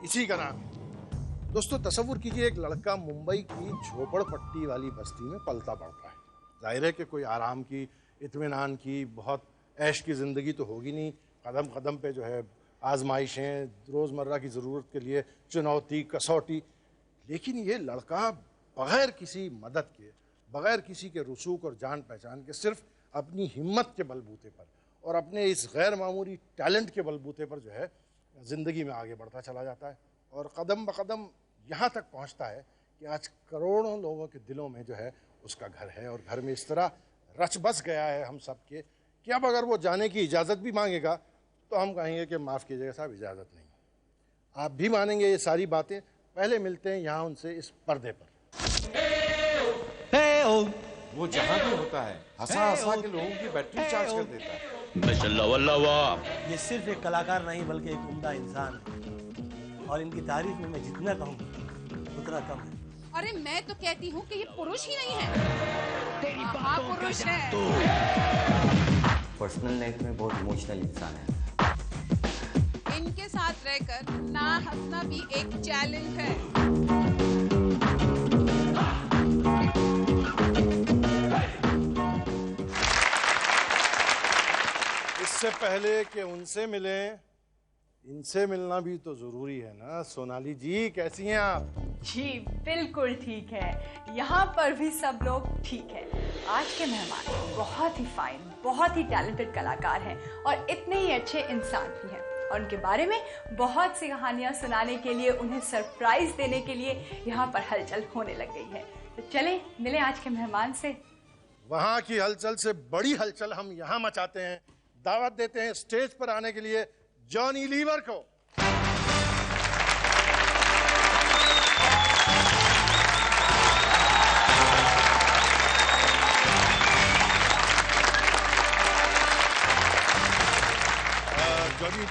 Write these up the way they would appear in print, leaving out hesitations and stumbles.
इसी का नाम है। दोस्तों तसव्वुर कीजिए, एक लड़का मुंबई की झोपड़पट्टी वाली बस्ती में पलता बढ़ता है। जाहिर है कि कोई आराम की, इत्मीनान की, बहुत ऐश की ज़िंदगी तो होगी नहीं। कदम कदम पे जो है आजमाइशें, रोज़मर्रा की ज़रूरत के लिए चुनौती, कसौटी। लेकिन ये लड़का बग़ैर किसी मदद के, बग़ैर किसी के रसूख और जान पहचान के, सिर्फ अपनी हिम्मत के बलबूते पर और अपने इस गैर मामूली टैलेंट के बलबूते पर जो है ज़िंदगी में आगे बढ़ता चला जाता है और कदम ब कदम यहाँ तक पहुँचता है कि आज करोड़ों लोगों के दिलों में जो है उसका घर है और घर में इस तरह रच बस गया है हम सब के कि अब अगर वो जाने की इजाज़त भी मांगेगा तो हम कहेंगे कि माफ़ कीजिएगा साहब, इजाज़त नहीं। आप भी मानेंगे ये सारी बातें। पहले मिलते हैं यहाँ उनसे इस पर्दे पर। वो जहाँ भी होता है हंसा हंसा के लोगों की बैटरी चार्ज कर देता है। माशाअल्लाह वल्लाह वाह। ये सिर्फ एक कलाकार नहीं बल्कि एक उम्दा इंसान है और इनकी तारीफ में मैं जितना कहूँ उतना कम है। अरे मैं तो कहती हूँ कि ये पुरुष ही नहीं है, महापुरुष है। पर्सनल लाइफ में बहुत इमोशनल इंसान है। इनके साथ रहकर ना हंसना भी एक चैलेंज है। इससे पहले कि उनसे मिलें, इनसे मिलना भी तो जरूरी है ना। सोनाली जी कैसी हैं आप? जी बिल्कुल ठीक है, यहाँ पर भी सब लोग ठीक है। आज के मेहमान बहुत ही फाइन, बहुत ही टैलेंटेड कलाकार हैं और इतने ही अच्छे इंसान भी हैं और उनके बारे में बहुत सी कहानियाँ सुनाने के लिए, उन्हें सरप्राइज देने के लिए यहाँ पर हलचल होने लग गई है। तो चलें मिलें आज के मेहमान से। वहाँ की हलचल से बड़ी हलचल हम यहाँ मचाते हैं। दावत देते हैं स्टेज पर आने के लिए जॉनी लीवर को। जॉनी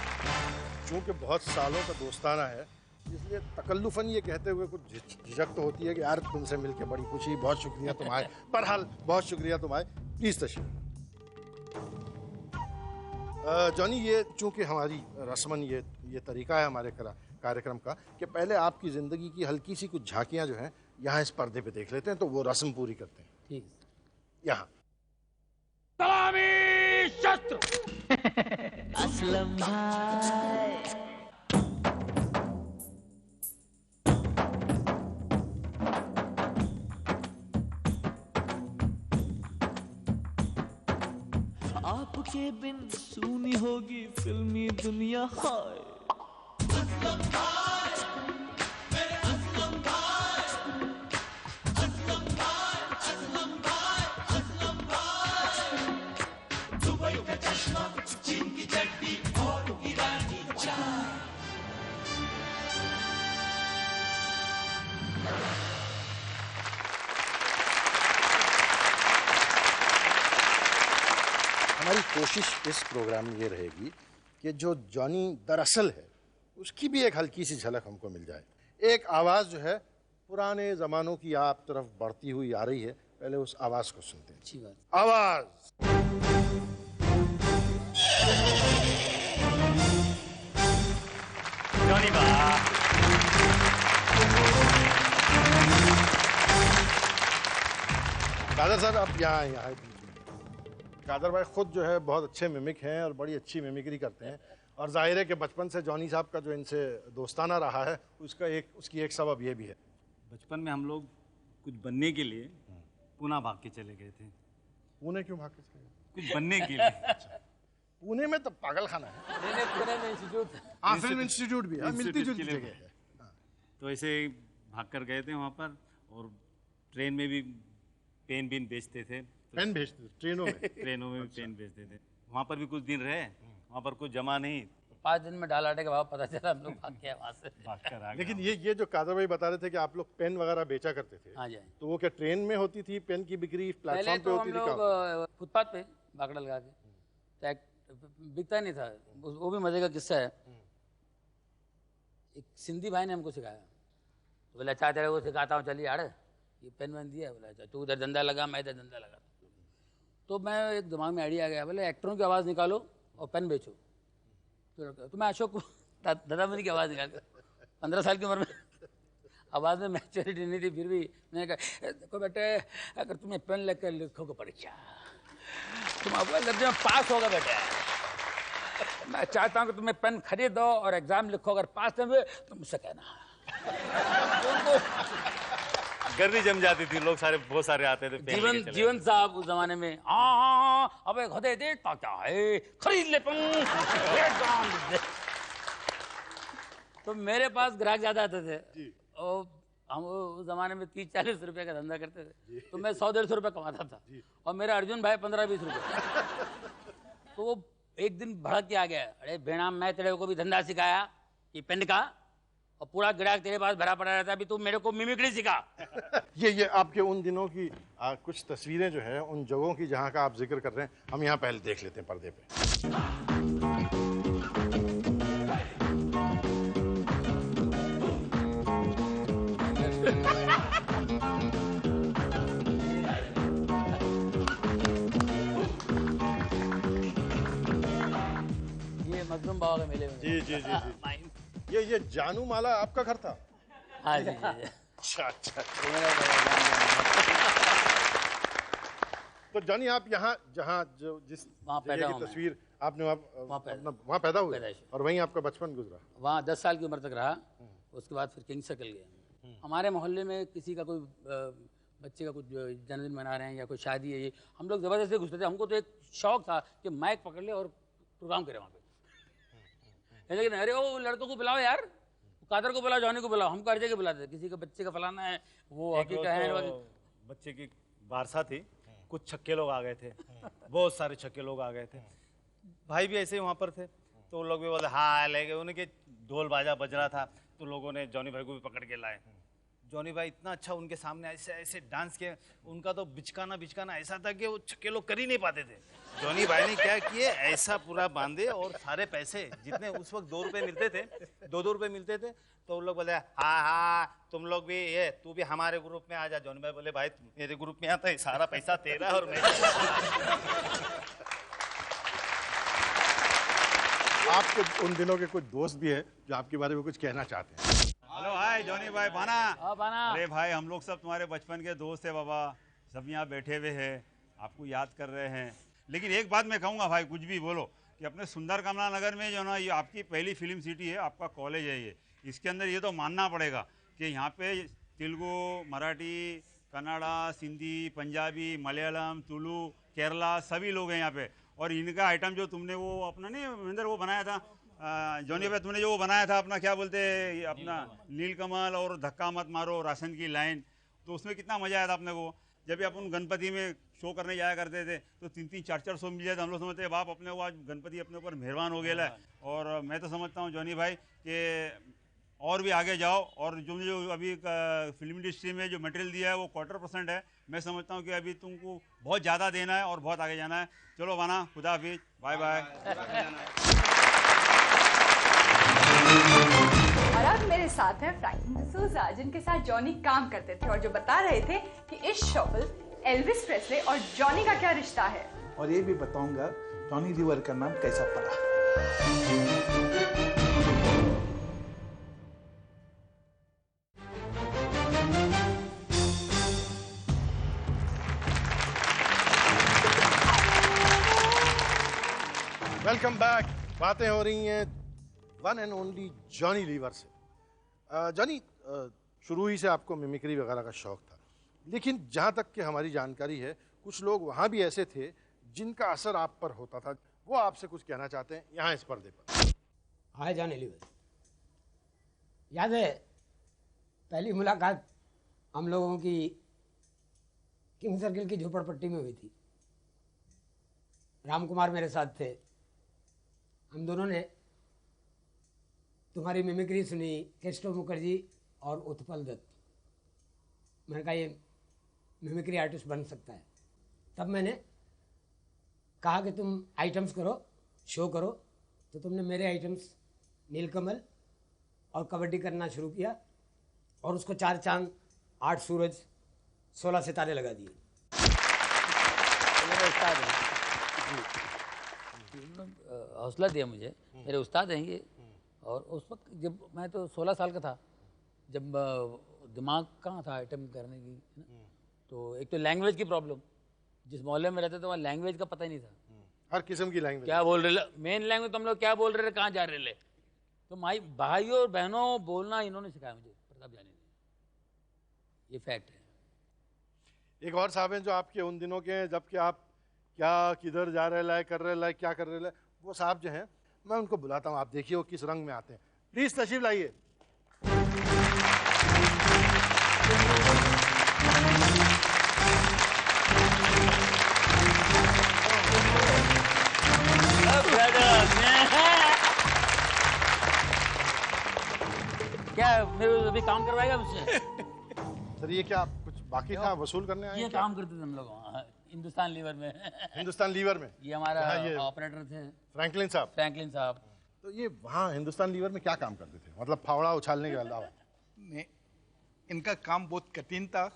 चूंकि बहुत सालों का दोस्ताना है, इसलिए तकल्लुफन ये कहते हुए कुछ झिझक तो होती है कि यार तुमसे मिलके बड़ी खुशी, बहुत शुक्रिया तुम आए। बहरहाल बहुत शुक्रिया तुम आए, प्लीज तशरीफ। जॉनी ये चूंकि हमारी रस्मन ये तरीका है हमारे कार्यक्रम का कि पहले आपकी ज़िंदगी की हल्की सी कुछ झांकियाँ जो हैं यहाँ इस पर्दे पे देख लेते हैं, तो वो रस्म पूरी करते हैं। ठीक यहाँ सलामी शस्त्र। असलम भाई आपके बिन सुनी होगी फिल्मी दुनिया। हाय हमारी कोशिश इस प्रोग्राम में ये रहेगी कि जो जॉनी दरअसल है उसकी भी एक हल्की सी झलक हमको मिल जाए। एक आवाज़ जो है पुराने ज़मानों की आप तरफ बढ़ती हुई आ रही है, पहले उस आवाज़ को सुनते हैं। अच्छी बात। आवाज़ जॉनी वाह। कादर सर आप यहाँ कादर भाई खुद जो है बहुत अच्छे मिमिक हैं और बड़ी अच्छी मिमिक्री करते हैं और जाहिर है कि बचपन से जॉनी साहब का जो इनसे दोस्ताना रहा है उसकी एक सबब ये भी है। बचपन में हम लोग कुछ बनने के लिए पुणे भाग के चले गए थे। पुणे क्यों भाग के चले गए? कुछ बनने के लिए। पुणे में तो पागल खाना है। पुणे में इंस्टीट्यूट, हाँ फिल्म इंस्टीट्यूट भी है, मिलती जुलती जगह है। तो ऐसे भाग कर गए थे वहाँ पर और ट्रेन में भी पेन बीन बेचते थे। पेन भेजते थे ट्रेनों में? ट्रेनों में भी पेन बेचते थे। वहाँ पर भी कुछ दिन रहे, वहाँ पर कुछ जमा नहीं। 5 दिन में डाल आटे का भाव पता चला, हम लोग भाग गए वहाँ से। भाग कर आ गए। लेकिन ये जो कादर भाई बता रहे थे कि आप लोग पेन वगैरह बेचा करते थे, हाँ जी। तो वो क्या ट्रेन में होती थी पेन की बिक्री, पहले प्लेटफॉर्म पे तो हम होती थी? लोग फुटपाथ पे बाकड़ा लगा के, बिकता नहीं था। वो भी मजे का किस्सा है। एक सिंधी भाई ने हमको सिखाया, तो बोला अच्छा तेरे को सिखाता हूँ, चलिए यार ये पेन वैन दिया। बोला अच्छा तू उधर धंधा लगा, मैं इधर धंधा लगा। तो मैं एक दिमाग में आइडिया आ गया, बोले एक्टरों की आवाज़ निकालो और पेन बेचो। तो मैं अशोक दादा मुनि की आवाज़ निकाल, 15 साल की उम्र में आवाज़ में मैच्योरिटी नहीं थी, फिर भी मैंने कहा देखो बेटे, अगर तुम्हें पेन लेकर लिखोगे परीक्षा, तुम अव्वल दर्जे में पास होगा बेटे। मैं चाहता हूँ कि तुम्हें पेन खरीदो और एग्जाम लिखो, अगर पास नहीं हुए तो मुझसे कहना। गर्दी जम जाती थी, लोग सारे बहुत सारे आते थे। जीवन साहब उस जमाने में हाँ अबे खुदे देता क्या है, खरीद ले पेन। तो मेरे पास ग्राहक ज्यादा आते थे और हम उस जमाने में 30-40 रुपए का धंधा करते थे, तो मैं 100-150 रुपए कमाता था और मेरा अर्जुन भाई 15-20 रुपए। तो वो एक दिन भड़क के आ गया, अरे भेड़ा मैं तेरे को भी धंधा सिखाया ये पेन का, और पूरा ग्राहक तेरे पास भरा पड़ा रहता, अभी तू मेरे को मिमिक्री सिखा। ये आपके उन दिनों की कुछ तस्वीरें जो है उन जगहों की जहाँ का आप जिक्र कर रहे हैं, हम यहाँ पहले देख लेते हैं पर्दे पे। ये मजलूम बाबा के मेले में। जी जी जी जी। ये जानू माला आपका घर था? हाँ जी जी। अच्छा। तो जॉनी आप यहाँ जहाँ जिस जगह की तस्वीर आपने वहाँ पैदा हुए और वहीं आपका बचपन गुजरा? वहाँ 10 साल की उम्र तक रहा, उसके बाद फिर किंग सर्कल गया। हमारे मोहल्ले में किसी का कोई बच्चे का कुछ जन्मदिन मना रहे हैं या कोई शादी है, ये हम लोग ज़बरदस्ती घुसते थे। हमको तो एक शौक था कि माइक पकड़ ले और प्रोग्राम करे वहाँ पे। लेकिन अरे वो लड़कों को बुलाओ यार, कादर को बुलाओ, जॉनी को बुलाओ, हमको हर जगह बुलाते। किसी का बच्चे का फलाना है, वो हॉकी का है, बच्चे की बारसा थी, कुछ छक्के लोग आ गए थे, बहुत सारे छक्के लोग आ गए थे। भाई भी ऐसे ही वहाँ पर थे, तो उन लोग भी बोले हाँ ले गए। उनके ढोल बाजा बज रहा था, तो लोगों ने जॉनी भाई को भी पकड़ के लाए। जॉनी भाई इतना अच्छा उनके सामने ऐसे ऐसे डांस किया, उनका तो बिचकाना ऐसा था कि वो छक्के लोग कर ही नहीं पाते थे। जॉनी भाई ने क्या किए, ऐसा पूरा बांधे और सारे पैसे जितने उस वक्त 2 रुपए मिलते थे, 2 रुपए मिलते थे, तो उन लोग बोले हाँ तुम लोग भी ये तू भी हमारे ग्रुप में आ जा। जॉनी भाई बोले भाई मेरे ग्रुप में आता है, सारा पैसा तेरा और मेरा। आपके उन दिनों के कुछ दोस्त भी हैं जो आपके बारे में कुछ कहना चाहते हैं। हेलो हाय जॉनी भाई, बाना। बाना। अरे भाई हम लोग सब तुम्हारे बचपन के दोस्त है बाबा, सब यहाँ बैठे हुए हैं, आपको याद कर रहे हैं। लेकिन एक बात मैं कहूँगा भाई, कुछ भी बोलो, कि अपने सुंदर कमला नगर में जो ना ये आपकी पहली फिल्म सिटी है, आपका कॉलेज है ये, इसके अंदर ये तो मानना पड़ेगा कि यहाँ पे तेलुगु, मराठी, कन्नड़ा, सिंधी, पंजाबी, मलयालम, तुलु, केरला सभी लोग हैं यहाँ पे। और इनका आइटम जो तुमने वो अपना नहीं महेंद्र वो बनाया था जॉनी भाई, तुमने जो वो बनाया था अपना क्या बोलते हैं अपना नीलकमल और धक्का मत मारो राशन की लाइन, तो उसमें कितना मजा आया था अपने को। जब भी अपन गणपति में शो करने जाया करते थे तो 3-3, 4-4 शो मिल जाए तो हम लोग समझते हैं बाप अपने को आज गणपति अपने ऊपर मेहरबान हो गया है। और मैं तो समझता हूँ जॉनी भाई कि और भी आगे जाओ, और जो अभी फिल्म इंडस्ट्री में जो मटेरियल दिया है वो 1/4% है। मैं समझता हूँ कि अभी तुमको बहुत ज़्यादा देना है और बहुत आगे जाना है। चलो वाना, खुदा हाफिज, बाय बाय। और अब मेरे साथ है फ्रैंकलिन डिसूजा, जिनके साथ जॉनी काम करते थे और जो बता रहे थे कि इस शफल एल्विस प्रेस्ले और जॉनी का क्या रिश्ता है। और ये भी बताऊंगा जॉनी लीवर का नाम कैसा पड़ा। Welcome back. बातें हो रही हैं one and only Johnny Lever से। जॉनी, शुरू ही से आपको मिमिक्री वगैरह का शौक था, लेकिन जहाँ तक कि हमारी जानकारी है कुछ लोग वहाँ भी ऐसे थे जिनका असर आप पर होता था, वो आपसे कुछ कहना चाहते हैं यहाँ इस पर्दे पर। हाय जॉनी लीवर, याद है पहली मुलाकात हम लोगों की किंग सर्किल की झोपड़पट्टी में हुई थी। राम कुमार मेरे साथ थे। हम दोनों ने तुम्हारी मिमिक्री सुनी, केस्टो मुखर्जी और उत्पल दत्त। मैंने कहा ये मिमिक्री आर्टिस्ट बन सकता है। तब मैंने कहा कि तुम आइटम्स करो, शो करो। तो तुमने मेरे आइटम्स नीलकमल और कबड्डी करना शुरू किया और उसको 4 चांद 8 सूरज 16 सितारे लगा दिए। मेरे उस्ताद हैं, हौसला दिया मुझे, मेरे उस्ताद हैं ये। और उस वक्त जब मैं तो 16 साल का था, जब दिमाग कहाँ था आइटम करने की, तो एक तो लैंग्वेज की प्रॉब्लम, जिस मोहल्ले में रहते थे वहाँ लैंग्वेज का पता ही नहीं था। हर किस्म की लैंग्वेज, क्या बोल रहे, मेन लैंग्वेज तो हम लोग क्या बोल रहे थे, कहाँ जा रहे थे। तो भाइयों और बहनों बोलना इन्होंने सिखाया मुझे, प्रताप जानी ने। ये फैक्ट है। एक और साहब हैं जो आपके उन दिनों के हैं जबकि आप क्या किधर जा रहे लाए, कर रहे लाए, क्या कर रहे लाए, वो साहब जो हैं मैं उनको बुलाता हूँ। आप देखिए वो किस रंग में आते हैं। प्लीज तशरीफ लाइए। क्या मेरे अभी काम करवाएगा मुझसे? सर ये क्या कुछ बाकी था, वसूल करने आए? ये काम करते थे हम लोग वहाँ हिंदुस्तान लीवर में। हिंदुस्तान लीवर में ये हमारा ऑपरेटर थे, फ्रैंकलिन साहब। फ्रैंकलिन साहब। तो ये वहाँ हिंदुस्तान लीवर में क्या काम करते थे, मतलब फावड़ा उछालने के अलावा? इनका काम बहुत कठिन था।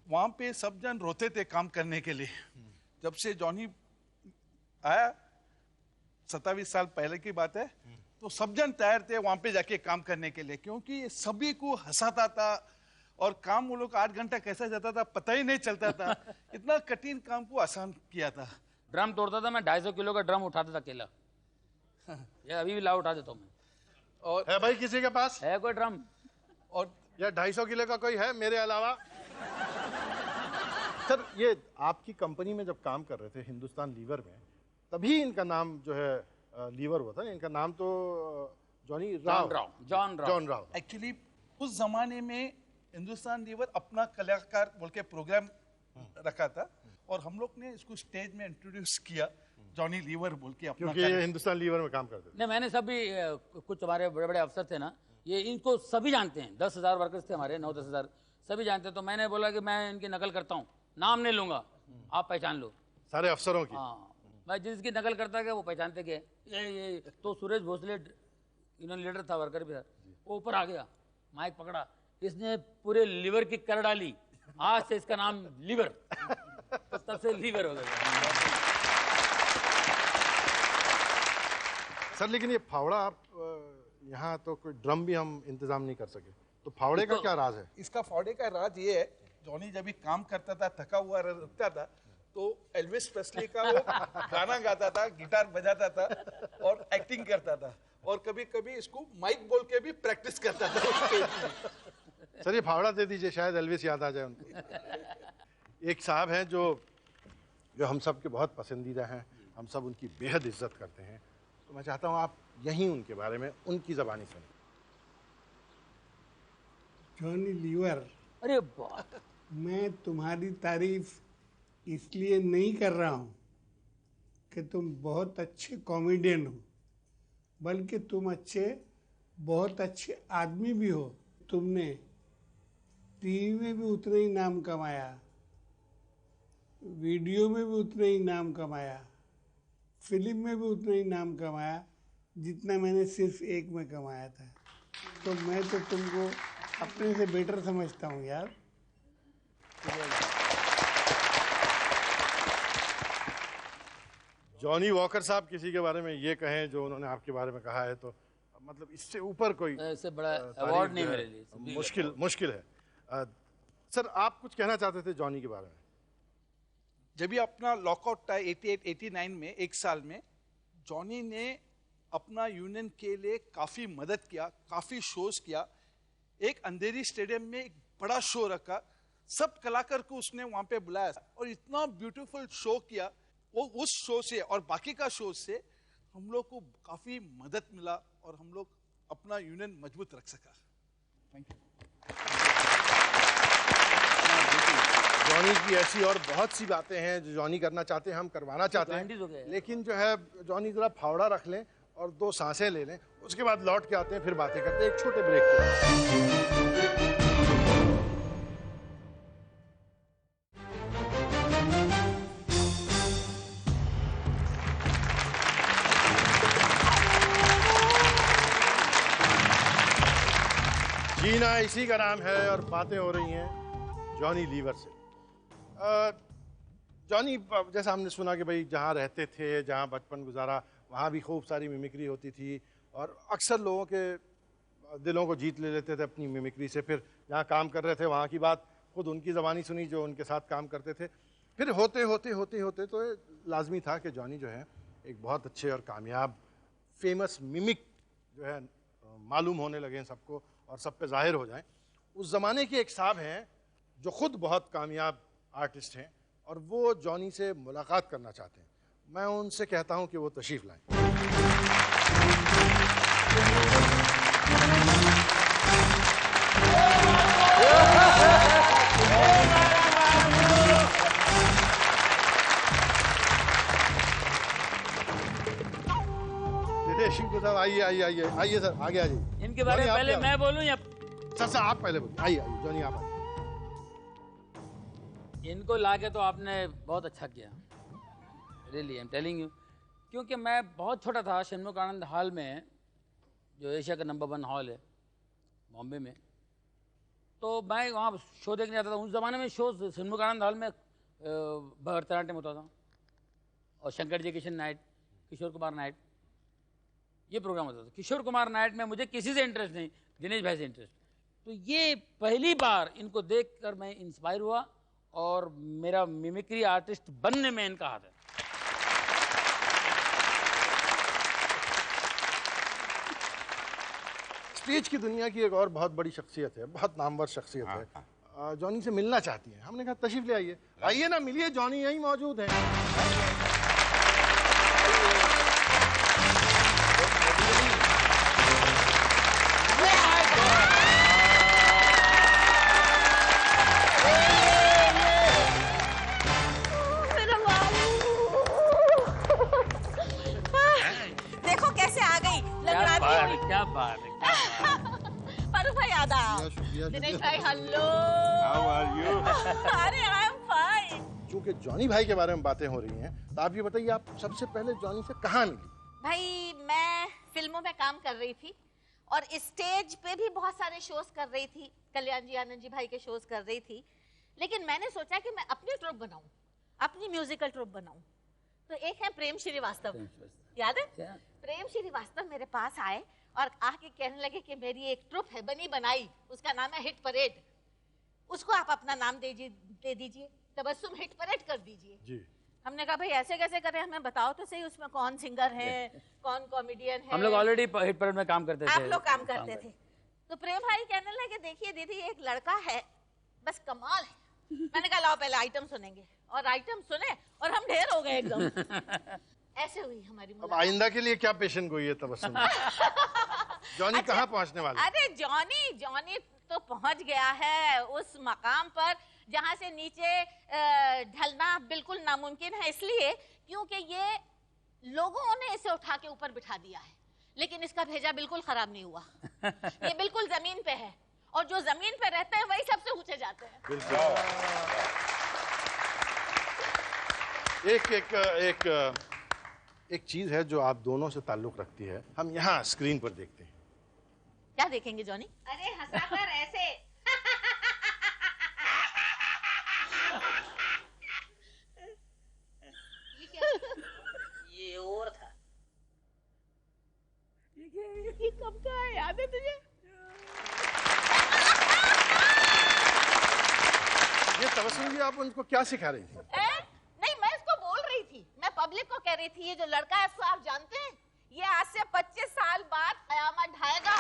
वहाँ पे सब जन रोते थे काम करने के लिए। जब से जॉनी आया 27 साल पहले की बात है, तो सब जन तैयार थे वहाँ पे जाके काम करने के लिए, क्योंकि ये सभी को हंसाता था और काम वो लोग 8 घंटा कैसा जाता था पता ही नहीं चलता था। इतना कठिन काम को आसान किया था। ड्रम तोड़ता था मैं, 250 किलो का ड्रम उठाता था अकेला। ये अभी भी ला उठा देता हूँ मैं। और है भाई किसी के पास है कोई ड्रम? और या 250 किलो का कोई है मेरे अलावा? सर ये आपकी कंपनी में जब काम कर रहे थे हिंदुस्तान लीवर में, तभी इनका नाम जो है लीवर हुआ था। इनका नाम तो जॉन राव। एक्चुअली उस जमाने में हिंदुस्तान लीवर अपना कलाकार बोल के प्रोग्राम रखा था और हम लोग ने इसको स्टेज में इंट्रोड्यूस किया जॉनी लीवर बोल के अपना, क्योंकि ये हिंदुस्तान लीवर में काम करते थे। नहीं, मैंने सभी कुछ हमारे बड़े बड़े अफसर थे ना, ये इनको सभी जानते हैं। 10,000 वर्कर्स थे हमारे, 9-10 हज़ार सभी जानते हैं। तो मैंने बोला कि मैं इनकी नकल करता हूँ, नाम नहीं लूंगा, आप पहचान लो सारे अफसरों की। हाँ, मैं जिसकी नकल करता गया वो पहचानते गए। ये तो सुरेश भोसले इन्होंने लीडर था, वर्कर भी था, वो ऊपर आ गया, माइक पकड़ा, इसने पूरे लीवर की कर डाली, आज से इसका नाम लीवर। तो तब से लीवर हो गया। सर लेकिन ये फावड़ा आप यहाँ तो कोई ड्रम भी हम इंतजाम नहीं कर सके, तो फावड़े का क्या राज है? इसका फावड़े का राज ये है, जॉनी जब भी काम करता था, थका हुआ रहता था, तो एल्विस प्रेस्ली का वो गाना गाता था, गिटार बजाता था और एक्टिंग करता था, और कभी कभी इसको माइक बोल के भी प्रैक्टिस करता था। सर ये फावड़ा दे दीजिए, शायद एल्विस याद आ जाए उनको। एक साहब हैं जो हम सब के बहुत पसंदीदा हैं, हम सब उनकी बेहद इज्जत करते हैं, तो मैं चाहता हूँ आप यहीं उनके बारे में उनकी ज़बानी सुनें। जॉनी लीवर, अरे बात, मैं तुम्हारी तारीफ इसलिए नहीं कर रहा हूँ कि तुम बहुत अच्छे कॉमेडियन हो, बल्कि तुम बहुत अच्छे आदमी भी हो। तुमने टीवी में भी उतना ही नाम कमाया, वीडियो में भी उतना ही नाम कमाया, फिल्म में भी उतना ही नाम कमाया जितना मैंने सिर्फ एक में कमाया था। तो मैं तो तुमको अपने से बेटर समझता हूँ यार। जॉनी वॉकर साहब किसी के बारे में ये कहें जो उन्होंने आपके बारे में कहा है, तो मतलब इससे ऊपर कोई इससे बड़ा अवार्ड नहीं मेरे लिए, मुश्किल है। सर आप कुछ कहना चाहते थे जॉनी के बारे में? जब भी अपना लॉकआउट था 88-89 में, एक साल में, जॉनी ने अपना यूनियन के लिए काफ़ी मदद किया, काफ़ी शोज किया। एक अंधेरी स्टेडियम में एक बड़ा शो रखा, सब कलाकार को उसने वहाँ पे बुलाया और इतना ब्यूटीफुल शो किया। वो उस शो से और बाकी का शो से हम लोग को काफ़ी मदद मिला और हम लोग अपना यूनियन मजबूत रख सका। Thank you. जॉनी की ऐसी और बहुत सी बातें हैं जो जॉनी करना चाहते हैं, हम करवाना चाहते हैं, लेकिन जो है जॉनी जरा फावड़ा रख लें और 2 सांसें ले लें, उसके बाद लौट के आते हैं, फिर बातें करते हैं एक छोटे ब्रेक के। जीना इसी का नाम है और बातें हो रही हैं जॉनी लीवर से। जॉनी, जैसा हमने सुना कि भाई जहाँ रहते थे, जहाँ बचपन गुजारा, वहाँ भी खूब सारी मिमिक्री होती थी और अक्सर लोगों के दिलों को जीत ले लेते थे अपनी मिमिक्री से। फिर जहाँ काम कर रहे थे वहाँ की बात खुद उनकी ज़बानी सुनी जो उनके साथ काम करते थे। फिर होते होते तो लाजमी था कि जॉनी जो है एक बहुत अच्छे और कामयाब फेमस मिमिक जो है मालूम होने लगे सबको और सब पे जाहिर हो जाएं। उस ज़माने के एक साहब हैं जो ख़ुद बहुत कामयाब आर्टिस्ट हैं और वो जॉनी से मुलाकात करना चाहते हैं। मैं उनसे कहता हूं कि वो तशरीफ़ लाएं। साहब आइए आइए आइए आइए सर, आगे आ जाइए। इनके बारे में पहले मैं बोलूं या सर आप पहले बोलिए। आइए आइए जॉनी आप आइए। इनको लाके तो आपने बहुत अच्छा किया, really I am telling you. क्योंकि मैं बहुत छोटा था, षण्मुख आनंद हॉल में, जो एशिया का नंबर 1 हॉल है बॉम्बे में, तो मैं वहाँ शो देखने जाता था। उस ज़माने में शो षण्मुख आनंद हॉल में भरतनाट्यम होता था और शंकर जय किशन नाइट, किशोर कुमार नाइट, ये प्रोग्राम होता था। किशोर कुमार नाइट में मुझे किसी से इंटरेस्ट नहीं, दिनेश भाई से इंटरेस्ट। तो ये पहली बार इनको देखकर मैं इंस्पायर हुआ और मेरा मिमिक्री आर्टिस्ट बनने में इनका हाथ है। स्टेज की दुनिया की एक और बहुत बड़ी शख्सियत है, बहुत नामवर शख्सियत है, जॉनी से मिलना चाहती है। हमने कहा तशरीफ ले आइए। आइए ना, मिलिए, जॉनी यहीं मौजूद है। देखो कैसे आ गई, क्या बात है। फारूक भाई आदाब। दिनेश भाई हेलो। How are you? अरे आई एम फाइन। चूंकि जॉनी भाई के बारे में बातें हो रही हैं, तो आप ये बताइए, आप सबसे पहले जॉनी से कहाँ मिली? भाई मैं फिल्मों में काम कर रही थी और स्टेज पे भी बहुत सारे शोज कर रही थी, कल्याण जी आनंद जी भाई के शोज कर रही थी। लेकिन मैंने सोचा कि मैं अपनी ट्रुप बनाऊं, अपनी म्यूजिकल ट्रुप बनाऊं। तो एक है प्रेम श्रीवास्तव, याद है? प्रेम श्रीवास्तव मेरे पास आए और आके कहने लगे कि मेरी एक ट्रुप है बनी बनाई, उसका नाम है हिट परेड, उसको आप अपना नाम दे दीजिए, तबस्सुम हिट परेड कर दीजिए जी। हमने कहा भाई ऐसे कैसे करें, हमें बताओ तो सही, उसमें कौन सिंगर है, कौन कॉमेडियन है। हम लोग ऑलरेडी हिट परेड में काम करते थे। आप लोग काम करते थे। तो प्रेम भाई कहने लगे देखिए दीदी एक लड़का है बस कमाल है। मैंने कहा लाओ पहले आइटम सुनेंगे, और आइटम सुने और हम ढेर हो गए एकदम। ऐसे हुई हमारी मुलाकात। अब आइंदा के लिए क्या पेशन गोई है तबस्सुम? जॉनी कहाँ पहुँचने वाला? अरे जॉनी तो पहुँच गया है उस मकाम पर जहाँ से नीचे ढलना बिल्कुल नामुमकिन है, इसलिए क्योंकि ये लोगों ने इसे उठा के ऊपर बिठा दिया है, लेकिन इसका भेजा बिल्कुल खराब नहीं हुआ। ये बिल्कुल जमीन पे है और जो जमीन पे रहते हैं वही सबसे ऊंचे जाते हैं। एक चीज है जो आप दोनों से ताल्लुक रखती है, हम यहाँ स्क्रीन पर देखते हैं। क्या देखेंगे जॉनी? अरे हंसाकर ऐसे। ये और था। ये कब का है, याद है तुझे? ये तबस्सुम जी आप उनको क्या सिखा रही थी? नहीं, मैं इसको बोल रही थी, मैं पब्लिक को कह रही थी ये जो लड़का है इसको आप जानते हैं, ये आज से 25 साल बाद कयामत ढाएगा।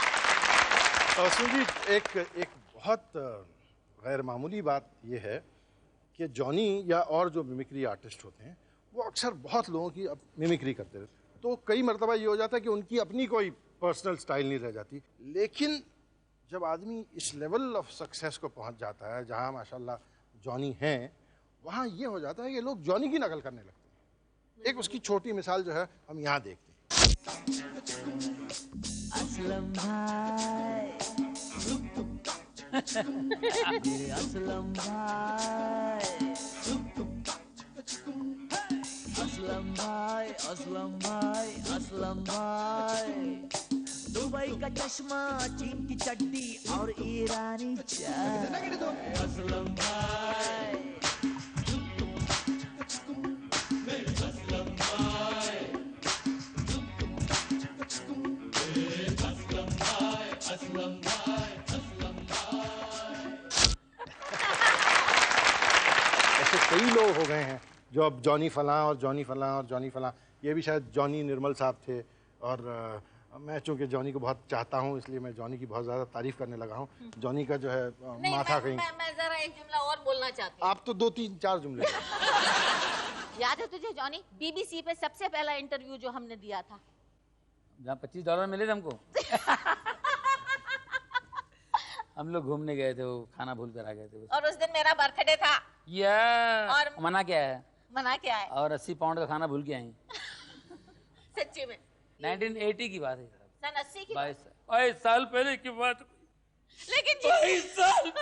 तबस्सुम जी एक बहुत गैर मामूली बात ये है कि जॉनी या और जो मिमिक्री आर्टिस्ट होते हैं वो अक्सर बहुत लोगों की मिमिक्री करते हैं, तो कई मरतबा ये हो जाता है कि उनकी अपनी कोई पर्सनल स्टाइल नहीं रह जाती। लेकिन जब आदमी इस लेवल ऑफ सक्सेस को पहुंच जाता है जहां माशाल्लाह जॉनी हैं, वहाँ ये हो जाता है कि लोग जॉनी की नकल करने लगते हैं। एक उसकी छोटी मिसाल जो है हम यहाँ देखते हैं। असलम भाई मेरे असलम भाई, असलम भाई, असलम भाई, असलम भाई, दुबई का चश्मा, चीन की चड्डी और ईरानी चाय, असलम भाई, असलम भाई, असलम भाई, असलम भाई, असलम भाई। ऐसे कई लोग हो गए हैं जो अब जॉनी फलां और जॉनी फलां और जॉनी फलां, ये भी शायद जॉनी निर्मल साहब थे। और मैं चूंकि जॉनी को बहुत चाहता हूँ इसलिए मैं जॉनी की बहुत ज़्यादा तारीफ करने लगा हूँ। जॉनी का जो है माथा कहीं। मैं जरा एक जुमला और बोलना चाहती हूँ। आप तो 2-3-4 जुमले याद है तुझे जॉनी, बीबीसी पे सबसे पहला इंटरव्यू जो हमने दिया था, जहाँ $25 मिले थे हमको। हम लोग घूमने गए थे, वो खाना भूल कर आ गए थे। और उस दिन मेरा बर्थडे था। और मना क्या है? मना क्या है? और 80 पाउंड का खाना भूल के आई। सच्ची में 1980 की बात है। सन 80 की 22 साल पहले की बात। लेकिन 22 साल।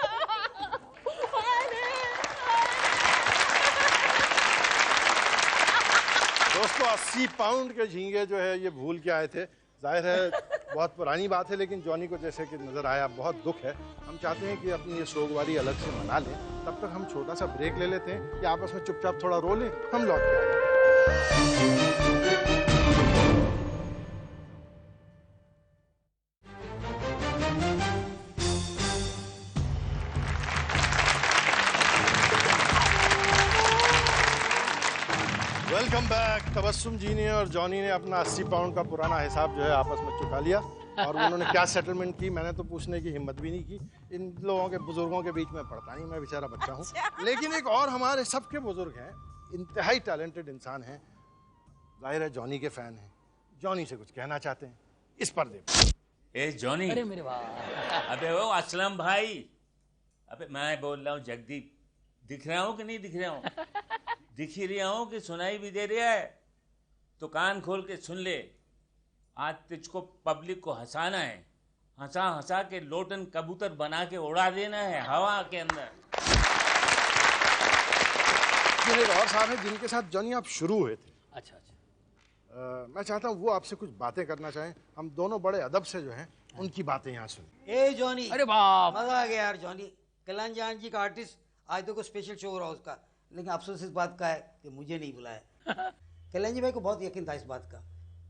दोस्तों 80 पाउंड के झींगे जो है ये भूल के आए थे। जाहिर है बहुत पुरानी बात है, लेकिन जॉनी को जैसे कि नज़र आया बहुत दुख है। हम चाहते हैं कि अपनी ये सोगवारी अलग से मना लें। तब तक हम छोटा सा ब्रेक ले लेते हैं कि आपस में चुपचाप थोड़ा रो लें, हम लौट के आए। Welcome back. तबस्सुम जी ने और जॉनी ने अपना 80 पाउंड का पुराना हिसाब जो है आपस में चुका लिया। और उन्होंने क्या सेटलमेंट की मैंने तो पूछने की हिम्मत भी नहीं की। इन लोगों के बुजुर्गों के बीच में पड़ता नहीं, मैं बेचारा बच्चा हूँ। लेकिन एक और हमारे सबके बुजुर्ग हैं, इंतहाई टैलेंटेड इंसान हैं, जाहिर है जॉनी के फैन हैं, जॉनी से कुछ कहना चाहते हैं इस पर्दे पर। ए जॉनी, अरे मेरे वाह, अबे वो असलम भाई, अबे मैं बोल रहा हूँ जगदीप, दिख रहा हूँ कि नहीं दिख रहा हूँ? दिख ही रहा हूँ कि सुनाई भी दे रहा है? तो कान खोल के सुन ले। आज तुझको पब्लिक को हंसाना है, हंसा हंसा के लोटन कबूतर बना के उड़ा देना है हवा के अंदर। एक और साहब है जिनके साथ जॉनी आप शुरू हुए थे। अच्छा। मैं चाहता हूँ वो आपसे कुछ बातें करना चाहें। हम दोनों बड़े अदब से जो हैं उनकी बातें यहाँ सुने। ए जॉनी, अरे बाप, मजा आ गया यार जॉनी। कल्याण जान जी का आर्टिस्ट, आज तो कोई स्पेशल शो हो रहा है उसका, लेकिन अफसोस इस बात का है कि मुझे नहीं बुलाया। कल्याण जी भाई को बहुत यकीन था इस बात का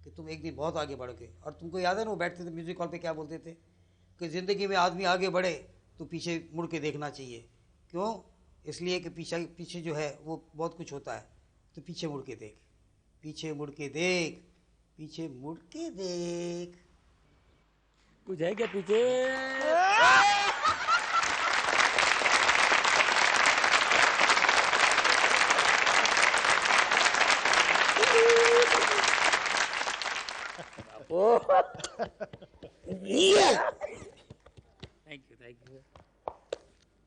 कि तुम एक दिन बहुत आगे बढ़ोगे। और तुमको याद है ना वो बैठते थे म्यूजिक हॉल पे क्या बोलते थे कि ज़िंदगी में आदमी आगे बढ़े तो पीछे मुड़ के देखना चाहिए। क्यों? इसलिए कि पीछे जो है वो बहुत कुछ होता है, तो पीछे मुड़ के देख, पीछे मुड़ के देख, पीछे मुड़ के देख। कुछ है क्या पीछे? Thank you.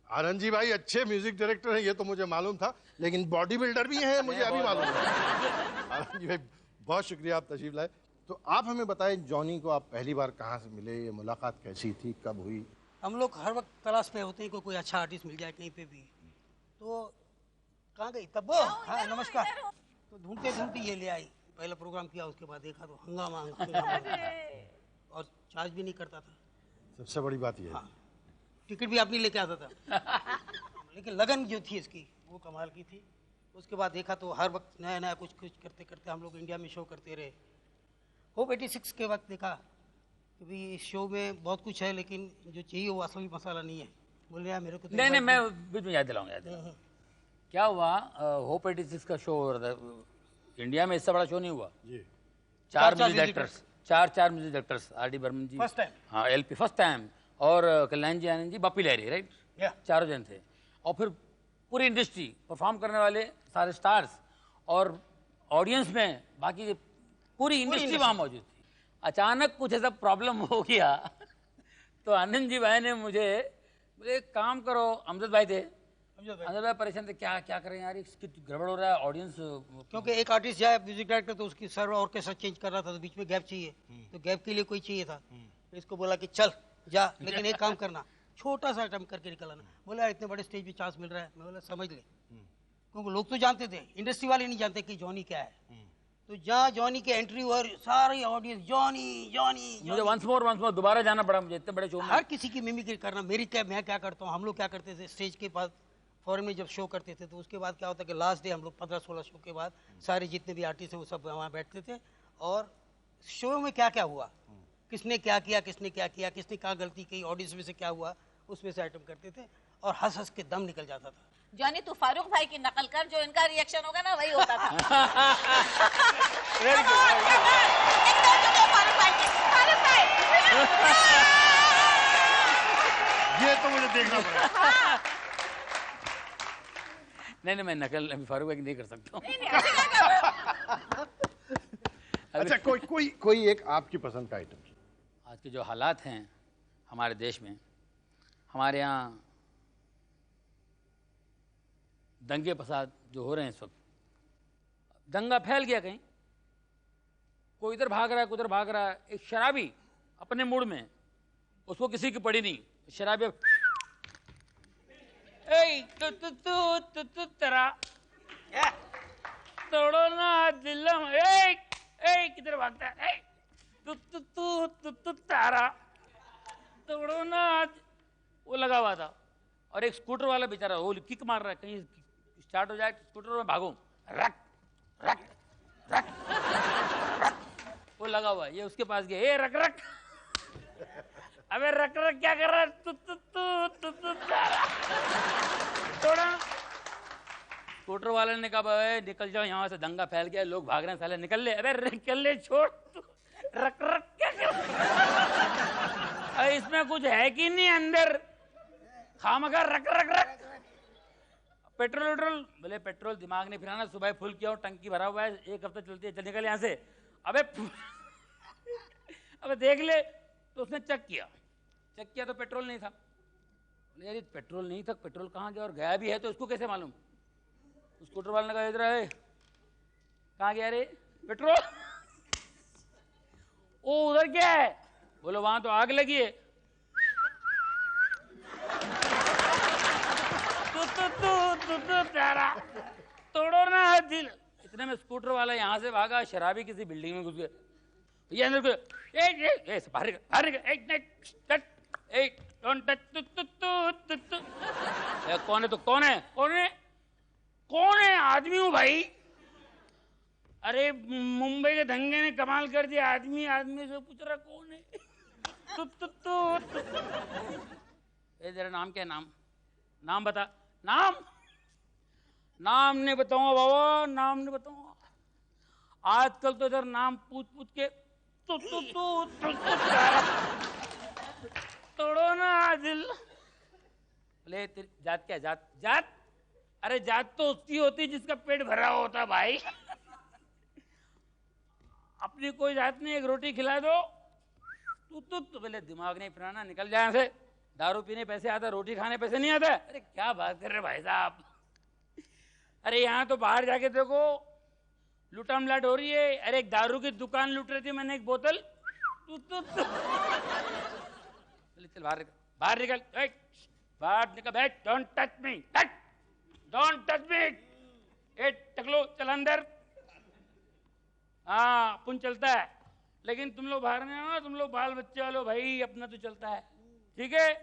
आनंद जी भाई अच्छे म्यूजिक डायरेक्टर हैं ये तो मुझे मालूम था, लेकिन बॉडी बिल्डर भी हैं मुझे अभी मालूम है। आनंद जी भाई बहुत शुक्रिया आप तशरीफ लाए। तो आप हमें बताएं जॉनी को आप पहली बार कहाँ से मिले, ये मुलाकात कैसी थी, कब हुई? हम लोग हर वक्त तलाश पे होते हैं कि कोई अच्छा आर्टिस्ट मिल जाए कहीं पे भी। तो कहाँ गई तब वो? हाँ नमस्कार। तो ढूंढते ढूंढते ये ले आई, पहला प्रोग्राम किया, उसके बाद देखा तो हंगामा और चार्ज भी नहीं करता था। सबसे बड़ी बात ये है। हाँ, टिकट भी आप नहीं लेके आता था। लेकिन लगन जो थी इसकी वो कमाल की थी। उसके बाद देखा तो हर वक्त नया नया कुछ कुछ करते करते हम लोग इंडिया में शो करते रहे। होप 86 के वक्त देखा कि भाई इस शो में बहुत कुछ है, लेकिन जो चाहिए वो असली मसाला नहीं है। बोले यार मेरे को तो नहीं मैं बीच में याद दिलाऊंगा। क्या हुआ, होप 86 का शो हो रहा था इंडिया में, इससे बड़ा शो नहीं हुआ जी। चार म्यूजिक डायरेक्टर्स, चार म्यूजिक डायरेक्टर्स, आर.डी. बर्मन जी फर्स्ट टाइम, हाँ एलपी फर्स्ट टाइम, और कल्याण जी, आनंद जी, बापी लहरी, राइट, चारों जन थे। और फिर पूरी इंडस्ट्री, परफॉर्म करने वाले सारे स्टार्स, और ऑडियंस में बाकी पूरी इंडस्ट्री वहाँ मौजूद थी। अचानक कुछ ऐसा प्रॉब्लम हो गया तो आनंद जी भाई ने मुझे बोले एक काम करो, अमजद भाई थे, अनिल भाई परेशान थे, क्या क्या करें यार, इसकी गड़बड़ हो रहा है, ऑडियंस। क्योंकि एक आर्टिस्ट जाए म्यूजिक डायरेक्टर तो उसकी सर ऑर्केस्ट्रा चेंज कर रहा था, तो बीच में गैप चाहिए, तो गैप के लिए कोई चाहिए था। तो इसको बोला कि चल जा, लेकिन एक काम करना, छोटा सा आइटम करके निकल आना। बोला यार इतने बड़े स्टेज पे चांस मिल रहा है। मैं बोला समझ ले, क्योंकि लोग तो जानते थे, इंडस्ट्री वाले नहीं जानते कि जॉनी क्या है। तो जहाँ जॉनी की एंट्री हुआ, सारी ऑडियंस जॉनी जॉनी। मुझे वंस मोर दोबारा जाना पड़ा मुझे, इतने बड़े शो में। हर किसी की मिमिक्री करना, मेरी क्या, मैं क्या करता हूँ, हम लोग क्या करते थे स्टेज के पास फॉरेन में जब शो करते थे, तो उसके बाद क्या होता कि लास्ट डे हम लोग 15-16 शो के बाद सारे जितने भी आर्टिस्ट हैं वो सब वहाँ बैठते थे, और शो में क्या क्या हुआ, किसने क्या किया, किसने क्या किया, किसने कहाँ गलती की, ऑडियंस में से क्या हुआ, उसमें से आइटम करते थे, और हंस हंस के दम निकल जाता था। जॉनी तू फारूक भाई की नकल कर, जो इनका रिएक्शन होगा ना वही होता था। ये तो मुझे देखना पड़ेगा। नहीं मैं नकल अभी फारूक भाई की नहीं कर सकता हूँ। अच्छा कोई एक आपकी पसंद का आइटम। आज के जो हालात हैं हमारे देश में, हमारे यहाँ दंगे फसाद जो हो रहे हैं इस वक्त, दंगा फैल गया कहीं, कोई इधर भाग रहा है, कोई उधर भाग रहा है। एक शराबी अपने मूड में, उसको किसी की पड़ी नहीं, शराबी तेरा तोड़ो ना दिलम, किधर भागता है, तारा तोड़ो ना, वो लगा हुआ था। और एक स्कूटर वाला बेचारा वो किक मार रहा है, कहीं स्टार्ट हो जाए स्कूटर में भागूं, रक रक रक रक, वो लगा हुआ है। ये उसके पास गया, ए रक रक, अबे रक रक क्या कर रहा है, थोड़ा। स्कूटर वाले ने कहा भाई निकल जाओ यहाँ से, दंगा फैल गया, लोग भाग रहे हैं, साले निकल ले। अबे निकल ले, छोड़, रक रक क्या कर रहा है, इसमें कुछ है कि नहीं अंदर, खामखा रक रक रक। पेट्रोल वेट्रोल, बोले पेट्रोल दिमाग नहीं फिराना, सुबह फुल किया हूँ, टंकी भरा हुआ है, 1 हफ्ता चलती है, चल निकल यहाँ से। अबे देख ले, तो उसने चेक किया तो पेट्रोल नहीं था। बोले यार पेट्रोल नहीं था, पेट्रोल कहाँ गया, और गया भी है तो उसको कैसे मालूम। स्कूटर वाले ने कहा इधर है, कहाँ गया रे पेट्रोल, ओ उधर क्या है, बोलो वहां तो आग लगी है। तारा तोड़ो ना दिल। इतने में स्कूटर वाला यहाँ से भागा, शराबी किसी बिल्डिंग में घुस गए। ये अंदर कौन है, तो कौन है आदमी हूँ भाई। अरे मुंबई के दंगे ने कमाल कर दिया, आदमी से पूछ रहा कौन है। तेरा नाम क्या है, नाम बता। नाम नहीं बताऊंगा बाबा, नाम नहीं बताऊंगा। आजकल तो इधर नाम पूछ के तोड़ो ना दिल। बोले तेरी जात क्या, जात अरे जात तो उसकी होती जिसका पेट भरा होता भाई। अपनी कोई जात नहीं, एक रोटी खिला दो। तो बोले दिमाग नहीं फिराना, निकल जाए से, दारू पीने पैसे आता, रोटी खाने पैसे नहीं आता। अरे क्या बात कर रहे भाई साहब, अरे यहाँ तो बाहर जाके देखो लूटम लाट हो रही है। अरे एक दारू की दुकान लूट रही थी, मैंने एक बोतल। चल बाहर निकल, बैठ, डोंट टच मी, ए टकलो चल अंदर। हाँ पुन चलता है, लेकिन तुम लोग बाहर नहीं हो, तुम लोग बाल बच्चे वालो भाई, अपना तो चलता है, ठीक है।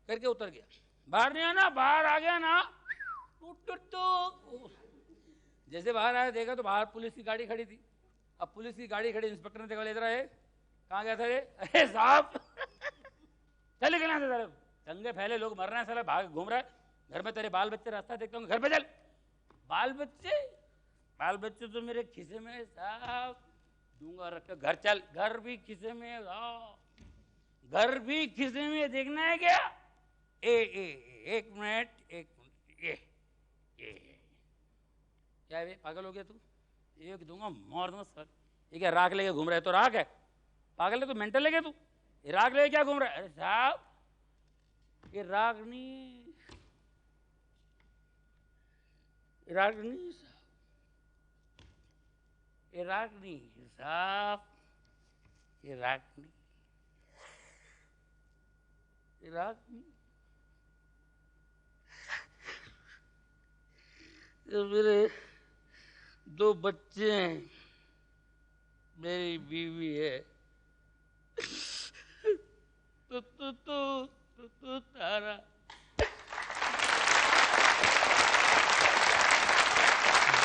करके उतर गया, बाहर नहीं आना, बाहर आ गया ना तो जैसे बाहर आया, देखा तो बाहर पुलिस की गाड़ी खड़ी थी। अब पुलिस की गाड़ी खड़ी, इंस्पेक्टर ने देखा, इधर है, कहाँ गया था रे। अरे साहब चल निकल यहाँ से, सारे दंगे फैले, लोग मर रहे हैं, साला भाग घूम रहा है, घर में तेरे बाल बच्चे रास्ता देखता हूँ, घर पे चल। बाल बच्चे तो मेरे खिसे में साहब, दूंगा रख के, घर चल, घर भी खिसे में, घर भी खिसे में, देखना है क्या। एक मिनट क्या है पागल हो गया तू, एक दूंगा मार दूंगा सर। ये क्या राख लेके घूम रहा है, तो राख है, पागल है तो मेंटल है क्या तू, ये राख लेके क्या घूम रहा है। अरे साहब ये राख नहीं, इराकनी साहब, इराकनी। मेरे 2 बच्चे हैं, मेरी बीवी है। तो तारा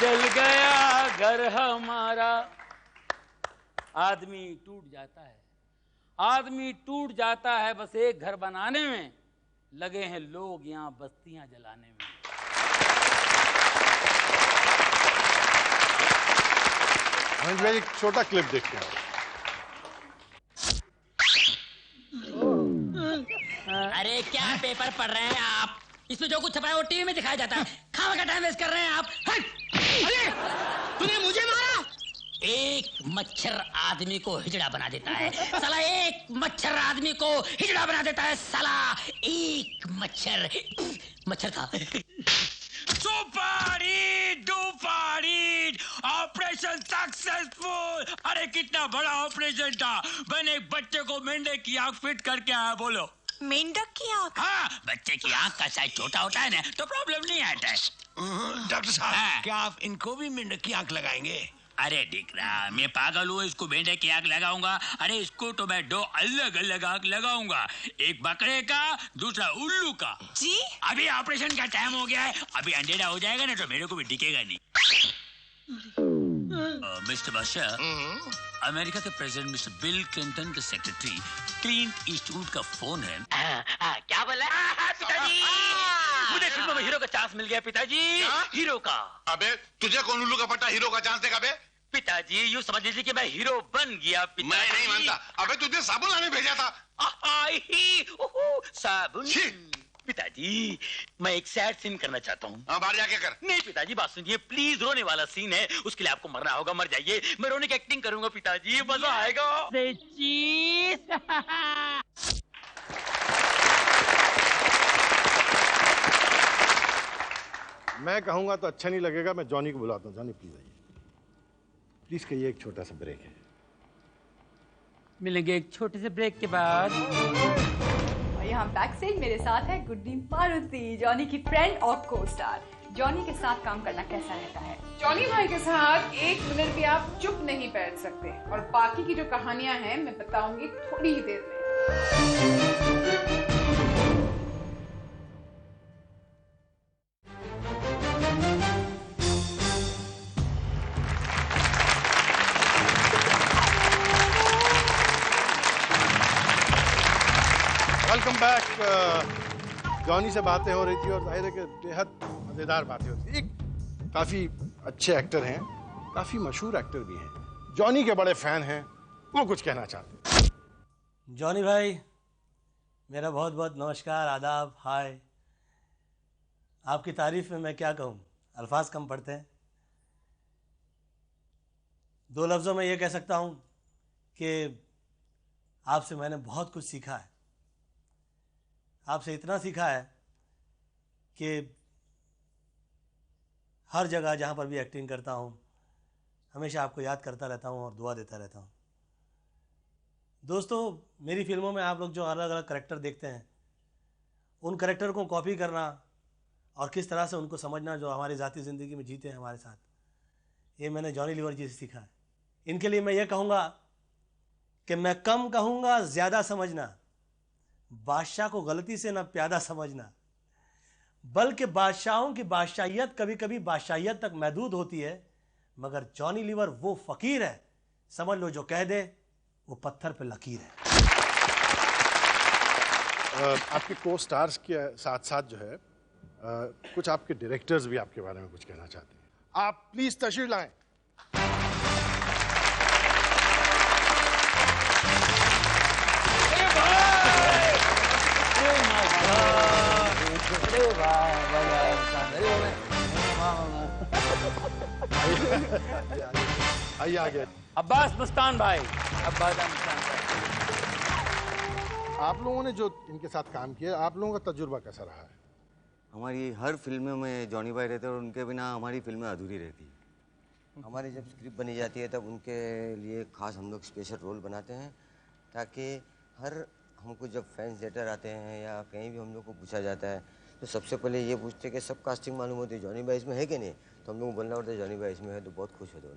जल गया घर हमारा। आदमी टूट जाता है, आदमी टूट जाता है, बस एक घर बनाने में लगे हैं लोग यहाँ बस्तियां जलाने में। महेश भाई एक छोटा क्लिप देखते हैं। अरे क्या पेपर पढ़ रहे हैं आप? इसमें जो कुछ छपा है वो टीवी में दिखाया जाता है। खाने का टाइम वेस्ट कर रहे हैं आप। अरे तूने मुझे मारा? एक मच्छर आदमी को हिजड़ा बना देता है साला, एक मच्छर आदमी को हिजड़ा बना देता है साला, एक मच्छर था। Super hit, duper hit, operation successful. अरे कितना बड़ा ऑपरेशन था। मैंने एक बच्चे को मेंढक की आंख फिट करके आया। बोलो मेंढक की आंख? हाँ, बच्चे की आंख का साइज छोटा होता है ना तो प्रॉब्लम नहीं आता है। डॉक्टर साहब, क्या आप इनको भी मेंढक की आंख लगाएंगे? अरे दिखरा, मैं पागल हूँ इसको मेंढक की आंख लगाऊंगा? अरे इसको तो मैं 2 अलग अलग आंख लगाऊंगा, एक बकरे का, दूसरा उल्लू का। जी अभी ऑपरेशन का टाइम हो गया है, अभी अंधेरा हो जाएगा ना तो मेरे को भी दिखेगा नहीं। मिस्टर बादशाह, अमेरिका के प्रेसिडेंट मिस्टर बिल क्लिंटन के सेक्रेटरी क्लिंट ईस्टवुड का फोन है। क्या बोला पिताजी? मुझे फिल्म में हीरो का चांस मिल गया पिताजी। हीरो का? अबे तुझे कौन उल्लू का पट्टा हीरो का चांस देगा बे? पिताजी यूँ समझ लीजिए कि मैं हीरो बन गया पिताजी। मैं नहीं मानता। अबे तुझे साबुन लाने भेजा था। साबुन? पिताजी मैं एक सैड सीन करना चाहता हूँ। बाहर जाके कर। नहीं पिताजी बात सुनिए प्लीज, रोने वाला सीन है, उसके लिए आपको मरना होगा, मर जाइए, मैं रोने की एक्टिंग करूंगा पिताजी, मजा आएगा। मैं कहूंगा तो अच्छा नहीं लगेगा, मैं जॉनी को बुलाता हूँ। जॉनी प्लीज आइए, प्लीज कहिए एक छोटा सा ब्रेक है। मिलेंगे एक छोटे से ब्रेक के बाद। और यहाँ बैक स्टेज मेरे साथ है गुरदीप मारुति, जॉनी की फ्रेंड और को स्टार। जॉनी के साथ काम करना कैसा रहता है? जॉनी भाई के साथ 1 मिनट भी आप चुप नहीं बैठ सकते, और बाकी की जो कहानियां हैं मैं बताऊंगी थोड़ी ही देर में। Welcome back. जॉनी से बातें हो रही थी और जाहिर है कि बेहद मजेदार बातें होती थी। एक काफी अच्छे एक्टर हैं, काफी मशहूर एक्टर भी हैं, जॉनी के बड़े फैन हैं, वो कुछ कहना चाहते हैं। जॉनी भाई मेरा बहुत बहुत नमस्कार, आदाब, हाय। आपकी तारीफ में मैं क्या कहूँ, अल्फाज कम पड़ते हैं। 2 लफ्ज़ों में ये कह सकता हूँ कि आपसे मैंने बहुत कुछ सीखा है। आपसे इतना सीखा है कि हर जगह जहाँ पर भी एक्टिंग करता हूँ हमेशा आपको याद करता रहता हूँ और दुआ देता रहता हूँ। दोस्तों, मेरी फिल्मों में आप लोग जो अलग अलग करैक्टर देखते हैं, उन करैक्टर को कॉपी करना और किस तरह से उनको समझना जो हमारी ज़ाती ज़िंदगी में जीते हैं हमारे साथ, ये मैंने जॉनी लीवर जी से सीखा है। इनके लिए मैं ये कहूँगा कि मैं कम कहूँगा ज़्यादा समझना, बादशाह को गलती से ना प्यादा समझना, बल्कि बादशाहों की बादशाहियत कभी कभी बादशाहियत तक महदूद होती है, मगर जॉनी लीवर वो फकीर है, समझ लो जो कह दे वो पत्थर पे लकीर है। आपके को स्टार्स के साथ साथ जो है कुछ आपके डायरेक्टर्स भी आपके बारे में कुछ कहना चाहते हैं। आप प्लीज तशरीफ लाएं। आइए आगे। अब्बास मुस्तान भाई, अब्बास मुस्तान भाई। आप लोगों ने जो इनके साथ काम किया, आप लोगों का तजुर्बा कैसा रहा है? हमारी हर फिल्म में जॉनी भाई रहते हैं और उनके बिना हमारी फिल्में अधूरी रहती है। हमारी जब स्क्रिप्ट बनी जाती है तब उनके लिए खास हम लोग स्पेशल रोल बनाते हैं, ताकि हर हमको जब फैंस लेटर आते हैं या कहीं भी हम लोग को पूछा जाता है तो सबसे पहले ये पूछते हैं कि सब कास्टिंग मालूम होती है, जॉनी भाई इसमें है कि नहीं, तो हम लोग को बोलना पड़ता है जॉनी भाई इसमें है, तो बहुत खुश होते हैं।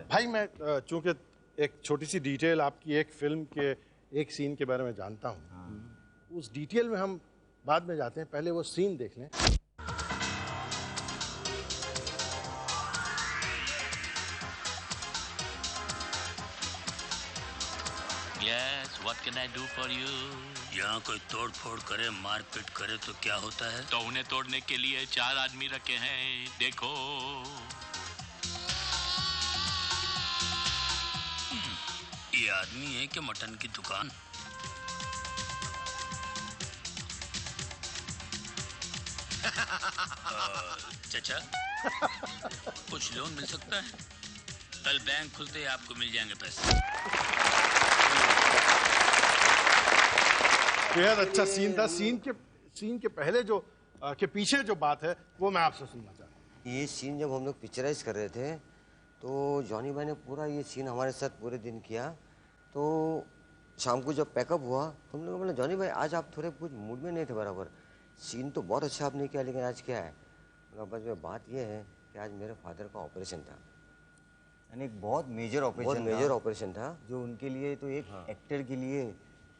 भाई मैं चूंकि एक छोटी सी डिटेल आपकी एक फिल्म के एक सीन के बारे में जानता हूँ, उस डिटेल में हम बाद में जाते हैं, पहले वो सीन देख लें। Yes, what can I do for you? यहाँ कोई तोड़ फोड़ करे, मारपीट करे तो क्या होता है? तो उन्हें तोड़ने के लिए 4 आदमी रखे हैं, देखो। ये आदमी है कि मटन की दुकान? चाचा, कुछ लोन मिल सकता है? कल बैंक खुलते ही आपको मिल जाएंगे पैसे। बेहद अच्छा सीन था। सीन के पहले जो के पीछे जो बात है वो मैं आपसे सुनना चाहता हूँ। ये सीन जब हम लोग पिक्चराइज कर रहे थे तो जॉनी भाई ने पूरा ये सीन हमारे साथ पूरे दिन किया। तो शाम को जब पैकअप हुआ तो हम लोग बोला जॉनी भाई आज आप थोड़े कुछ मूड में नहीं थे बराबर, सीन तो बहुत अच्छा आपने किया लेकिन आज क्या है? बस में बात ये है कि आज मेरे फादर का ऑपरेशन था, यानी एक बहुत मेजर ऑपरेशन था जो उनके लिए तो एक एक्टर के लिए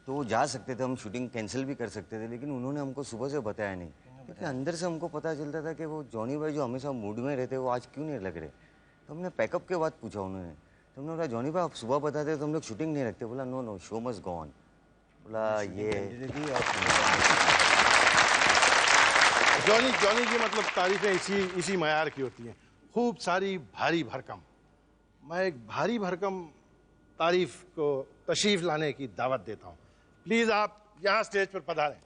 तो जा सकते थे, हम शूटिंग कैंसिल भी कर सकते थे, लेकिन उन्होंने हमको सुबह से बताया नहीं, क्योंकि अंदर से हमको पता चलता था कि वो जॉनी भाई जो हमेशा मूड में रहते वो आज क्यों नहीं लग रहे। तो हमने पैकअप के बाद पूछा उन्होंने, तो हमने बोला जॉनी भाई आप सुबह बताते तो हम लोग शूटिंग नहीं रखते। बोला no no show must go on. बोला ये जॉनी की मतलब तारीफें इसी मयार की होती हैं, खूब सारी भारी भरकम। मैं एक भारी भरकम तारीफ को तशरीफ लाने की दावत देता हूँ। प्लीज आप यहाँ स्टेज पर पधारें।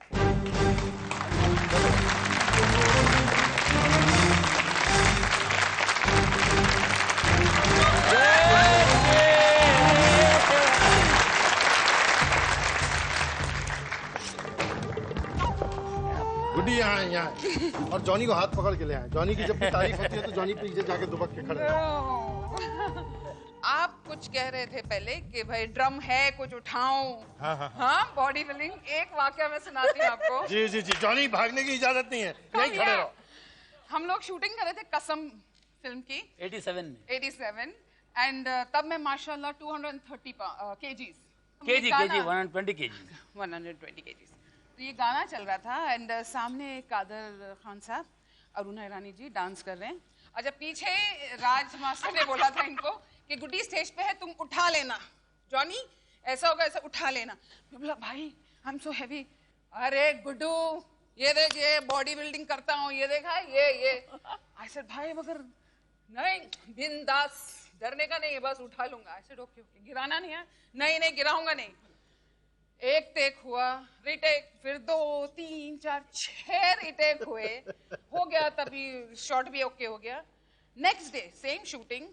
गुड्डी यहाँ और जॉनी को हाथ पकड़ के ले आए। जॉनी की जब भी तारीफ होती है तो जॉनी पीछे जाके दुबक के खड़े हैं। आप कुछ कह रहे थे पहले कि भाई ड्रम है कुछ उठाऊं। हाँ बॉडी बिल्डिंग। एक वाकया मैं सुनाती हूँ आपको। जी जॉनी भागने की इजाजत नहीं है, यहीं खड़े रहो। हम लोग शूटिंग कर रहे थे कसम फिल्म की 87 एंड तब मैं माशाल्लाह 230 kgs 120 kgs। तो ये गाना चल रहा था एंड सामने कादर खान साहब, अरुणा ईरानी जी डांस कर रहे हैं और जब पीछे राज मास्टर ने बोला था इनको कि गुड्डी स्टेज पे है तुम उठा लेना, जॉनी ऐसा होगा ऐसा उठा लेना। मैं बोला भाई आई एम सो हैवी। अरे गुड्डू ये देख ये बॉडी बिल्डिंग करता हूँ, ये देखा ये आई सेड भाई मगर नहीं बिंदास, डरने का नहीं है, बस उठा लूंगा। आई सेड ओके गिराना नहीं है। नहीं गिराऊंगा नहीं। एक टेक हुआ, रिटेक, फिर 2 3 4 6 रिटेक हुए, हो गया तभी शॉट भी ओके हो गया। Next day same shooting,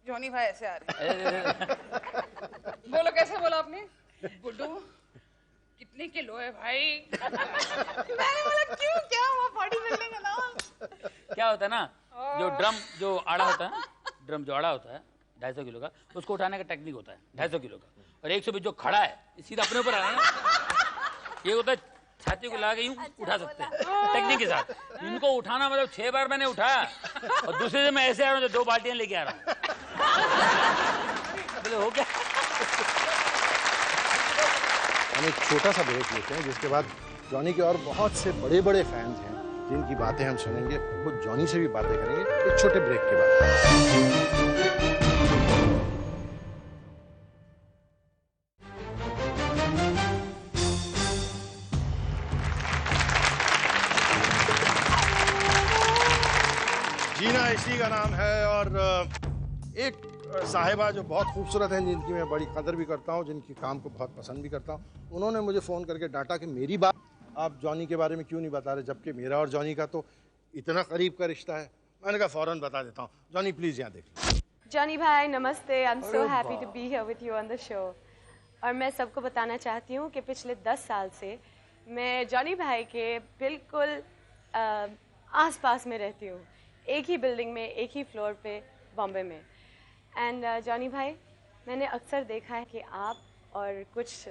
Johnny भाई ऐसे आ रहे बोलो कैसे बोला आपने? गुड्डू कितने किलो है भाई? मैंने बोला क्यों क्या हुआ? बॉडी बिल्डिंग है ना। क्या होता है ना, जो ड्रम जो आड़ा होता है, ड्रम जो आड़ा होता है 250 किलो का, उसको उठाने का टेक्निक होता है 250 किलो का। और 120 जो खड़ा है सीधा अपने ऊपर आ रहा है ना, ये होता है छाती को लगा के यूं उठा सकते हैं टेक्निक के साथ। इनको उठाना मतलब 6 बार मैंने उठाया और दूसरे से मैं ऐसे आ रहा हूँ 2 बाल्टियां लेके आ रहा हूँ। बोले हो गया। हम एक छोटा सा ब्रेक लेते हैं जिसके बाद जॉनी के और बहुत से बड़े बड़े फैंस हैं जिनकी बातें हम सुनेंगे, वो जॉनी से भी बातें करेंगे एक छोटे ब्रेक के बाद। जीना इसी का नाम है और एक साहिबा जो बहुत खूबसूरत हैं, जिनकी मैं बड़ी कदर भी करता हूँ, जिनकी काम को बहुत पसंद भी करता हूँ, उन्होंने मुझे फ़ोन करके डांटा कि मेरी बात आप जॉनी के बारे में क्यों नहीं बता रहे, जबकि मेरा और जॉनी का तो इतना करीब का रिश्ता है। मैंने कहा फ़ौरन बता देता हूँ। जॉनी प्लीज़ यहाँ देख। जॉनी भाई नमस्ते, I am so happy to be here with you on the show. और मैं सबको बताना चाहती हूँ कि पिछले 10 साल से मैं जॉनी भाई के बिल्कुल आस-पास में रहती हूँ, एक ही बिल्डिंग में, एक ही फ्लोर पे, बॉम्बे में। एंड जॉनी भाई, मैंने अक्सर देखा है कि आप और कुछ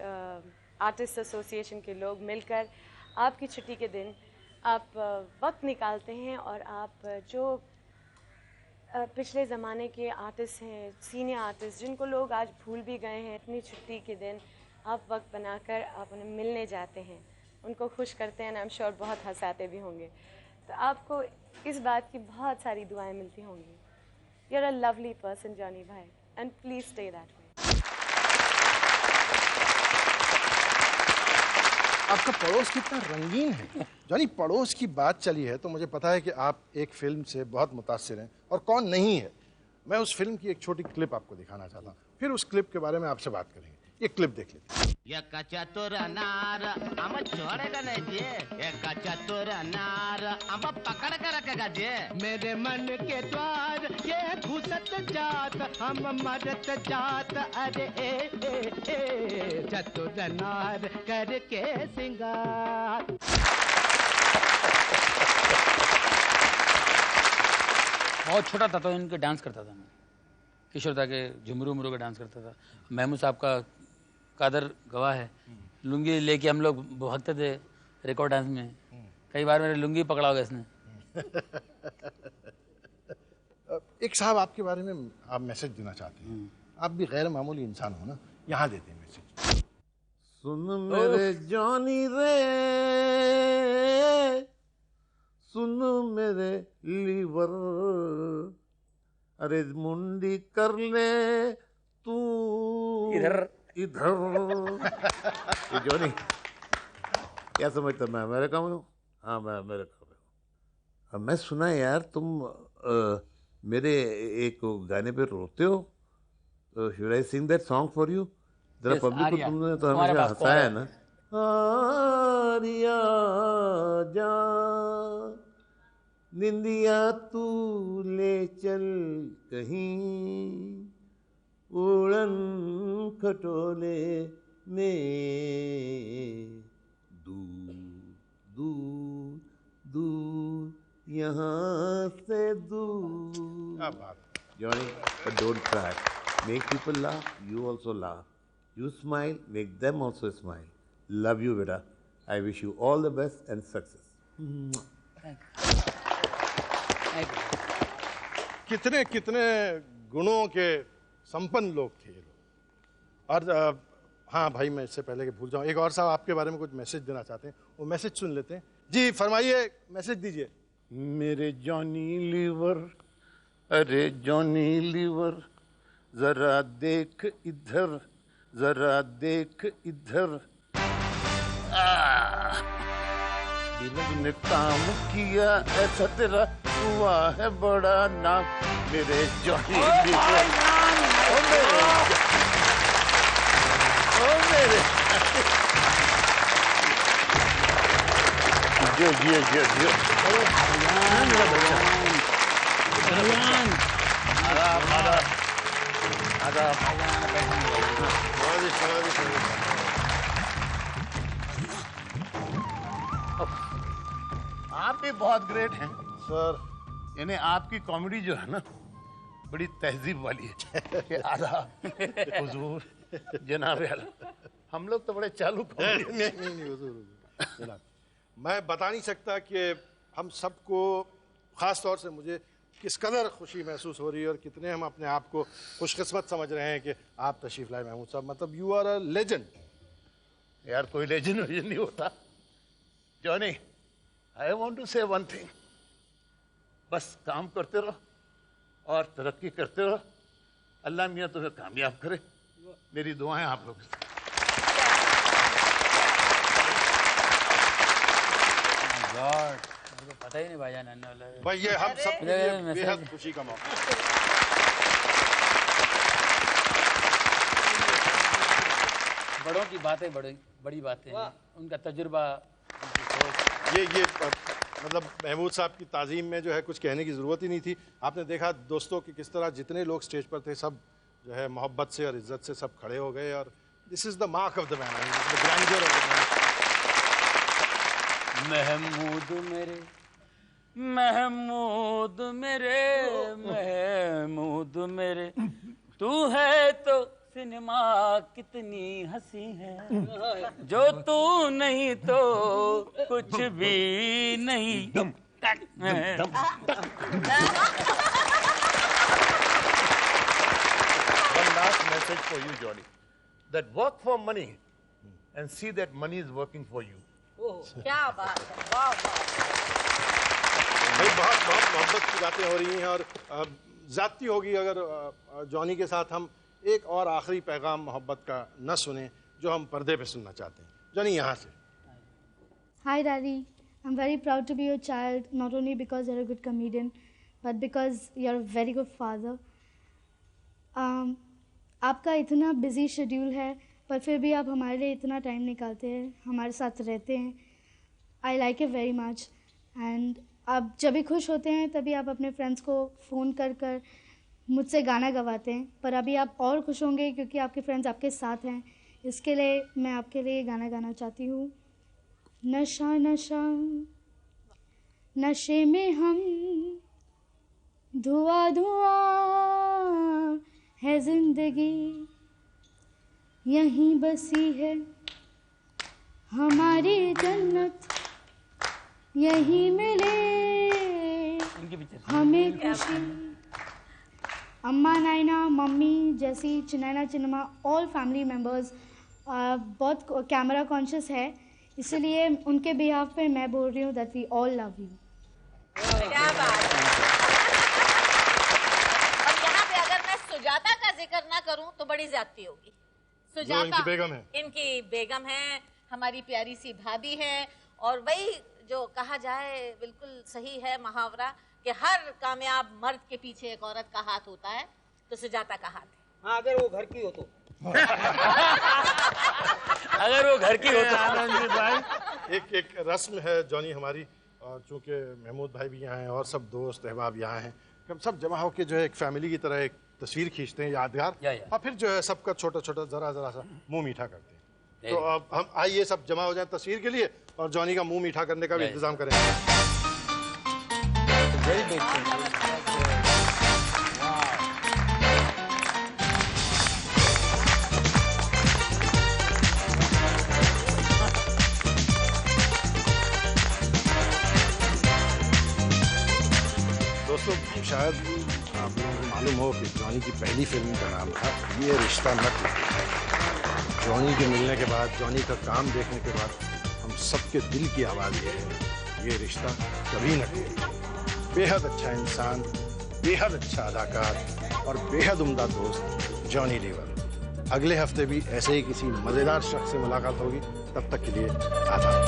आर्टिस्ट एसोसिएशन के लोग मिलकर आपकी छुट्टी के दिन आप वक्त निकालते हैं और आप जो पिछले ज़माने के आर्टिस्ट हैं, सीनियर आर्टिस्ट जिनको लोग आज भूल भी गए हैं, अपनी छुट्टी के दिन आप वक्त बनाकर आप उन्हें मिलने जाते हैं, उनको खुश करते हैं। आई एम श्योर बहुत हंसाते भी होंगे, तो आपको इस बात की बहुत सारी दुआएं मिलती होंगी। You are a lovely person Johnny भाई, and please stay that way. आपका पड़ोस कितना रंगीन है। जॉनी, पड़ोस की बात चली है तो मुझे पता है कि आप एक फिल्म से बहुत मुतासिर हैं, और कौन नहीं है। मैं उस फिल्म की एक छोटी क्लिप आपको दिखाना चाहता हूँ, फिर उस क्लिप के बारे में आपसे बात करेंगे। ये क्लिप देख लीजिए। एका चतुर नार आम छोड़ेगा नहीं जे, एका चतुर नार आम पकड़ कर रखेगा जे। मेरे मन के द्वार ये घुसत जात, हम मरत जात, अरे ए चतुर नार करके सिंगार। बहुत छोटा था तो इनके डांस करता था मैं, किशोर दा के झुमरू उमरू का डांस करता था। महमूद साहब का कादर गवाह है, लुंगी लेके हम लोग भागते थे रिकॉर्ड डांस में। कई बार मेरे लुंगी पकड़ा होगा इसने। एक साहब आपके बारे में आप मैसेज देना चाहते हैं, आप भी गैर मामूली इंसान हो ना, यहाँ देते हैं मैसेज। सुन मेरे जॉनी रे, सुन मेरे लीवर, अरे मुंडी कर ले तू इधर ये जॉनी क्या समझता, मैं अमेरिका में हूँ? हाँ, मैं अमेरिका में हूँ। मैं सुना यार तुम मेरे एक गाने पे रोते हो, तो should I sing that song for you? जरा पब्लिक को तुमने तो हमेशा हंसाया है ना। आरिया जा निंदिया तू ले चल कहीं, उड़न खटोले में दूर दूर दूर यहाँ से दूर। क्या बात। Johnny, but don't cry. Make people laugh, you also laugh. You smile, make them also smile. Love you, beta. I wish you all the best and success. कितने कितने गुणों के संपन्न लोग थे ये लोग। और हाँ भाई, मैं इससे पहले कि भूल जाऊँ, एक और साहब आपके बारे में कुछ मैसेज देना चाहते हैं, वो मैसेज सुन लेते हैं। जी फरमाइए, मैसेज दीजिए। मेरे जॉनी लीवर, अरे जॉनी लीवर, जरा देख इधर, जरा देख इधर। दिल ने काम किया ऐसा तेरा हुआ है बड़ा नाम, मेरे जॉनी लीवर। ओ मेरे जो आप भी बहुत ग्रेट हैं सर। यानी आपकी कॉमेडी जो है ना, बड़ी तहजीब वाली है कि आदाब, हुजूर, जनाब आला। हम लोग तो बड़े चालू नहीं हुजूर जनाब। मैं बता नहीं सकता कि हम सबको, ख़ास तौर से मुझे किस कदर खुशी महसूस हो रही है और कितने हम अपने आप को खुशकिस्मत समझ रहे हैं कि आप तशरीफ लाए महमूद साहब। मतलब यू आर अ लेजेंड। यार कोई लेजेंड नहीं होता जॉनी। आई वॉन्ट टू से वन थिंग, बस काम करते रहो और तरक्की करते रहो। अल्लाह मियाँ तुम्हें कामयाब करे। मेरी दुआएं आप लोग। मुझे पता ही नहीं भाईजान आने वाला है। भाई ये हम सब के लिए बेहद खुशी का मौका। बड़ों की बातें बड़ी बातें हैं, उनका तजुर्बा। ये मतलब महमूद साहब की ताज़ीम में जो है कुछ कहने की ज़रूरत ही नहीं थी। आपने देखा दोस्तों कि किस तरह जितने लोग स्टेज पर थे सब जो है मोहब्बत से और इज्जत से सब खड़े हो गए। और this is the mark of the man, the grandeur of the man. Mehmood मेरे, महमूद मेरे, महमूद मेरे, तू है तो सिनेमा कितनी हंसी है, जो तू नहीं तो कुछ भी नहीं। One last message for you, Johnny. That work for money and see that money is working for you. क्या बात है, वाह वाह। भाई बहुत बहुत मोहब्बत की बातें हो रही हैं और ज्यादती होगी अगर जॉनी के साथ हम एक और आखिरी पैगाम मोहब्बत का न सुने जो हम पर्दे पे सुनना चाहते हैं। जॉनी यहाँ से। Hi Daddy, I'm very proud to be your child, not only because you're a good comedian, but because you're a very good father. आपका इतना बिजी शेड्यूल है पर फिर भी आप हमारे लिए इतना टाइम निकालते हैं, हमारे साथ रहते हैं। I like it very much. And आप जब भी खुश होते हैं तभी आप अपने फ्रेंड्स को फ़ोन कर कर मुझसे गाना गवाते हैं, पर अभी आप और खुश होंगे क्योंकि आपके फ्रेंड्स आपके साथ हैं। इसके लिए मैं आपके लिए गाना गाना चाहती हूँ। नशा नशा नशे में हम, धुआं धुआं है जिंदगी, यहीं बसी है हमारी जन्नत, यहीं मिले हमें खुशी। अम्मा नायना, मम्मी, जैसी, चिनैना, चिनमा, ऑल फैमिली मेम्बर्स बहुत कैमरा कॉन्शियस है, इसलिए उनके बिहाफ पे मैं बोल रही हूँ that we all love you. क्या बात है। और यहाँ पे अगर मैं सुजाता का जिक्र ना करूँ तो बड़ी ज्यादती होगी। सुजाता इनकी बेगम है, इनकी बेगम है, हमारी प्यारी सी भाभी है। और वही जो कहा जाए बिल्कुल सही है मुहावरा कि हर कामयाब मर्द के पीछे एक औरत का हाथ होता है, तो सुजाता का हाथ है। हाँ, अगर वो घर की हो तो। अगर वो घर की हो तो। आनंद भाई, एक रस्म है जॉनी हमारी, और चूंकि महमूद भाई भी यहाँ हैं और सब दोस्त अहबाब यहाँ हैं, हम सब जमा होकर जो है एक फैमिली की तरह एक तस्वीर खींचते हैं यादगार, और फिर जो है सबका छोटा छोटा जरा जरा सा मुंह मीठा करते हैं। तो अब हम आइए सब जमा हो जाए तस्वीर के लिए और जॉनी का मुंह मीठा करने का भी इंतजाम करें। दोस्तों, शायद आप लोगों को मालूम हो कि जॉनी की पहली फिल्म का नाम था ये रिश्ता न टूटे। जॉनी के मिलने के बाद, जॉनी का काम देखने के बाद हम सबके दिल की आवाज़ ये है, ये रिश्ता कभी न टूटे। बेहद अच्छा इंसान, बेहद अच्छा अदाकार और बेहद उम्दा दोस्त जॉनी लीवर। अगले हफ्ते भी ऐसे ही किसी मज़ेदार शख्स से मुलाकात होगी, तब तक के लिए आदाब।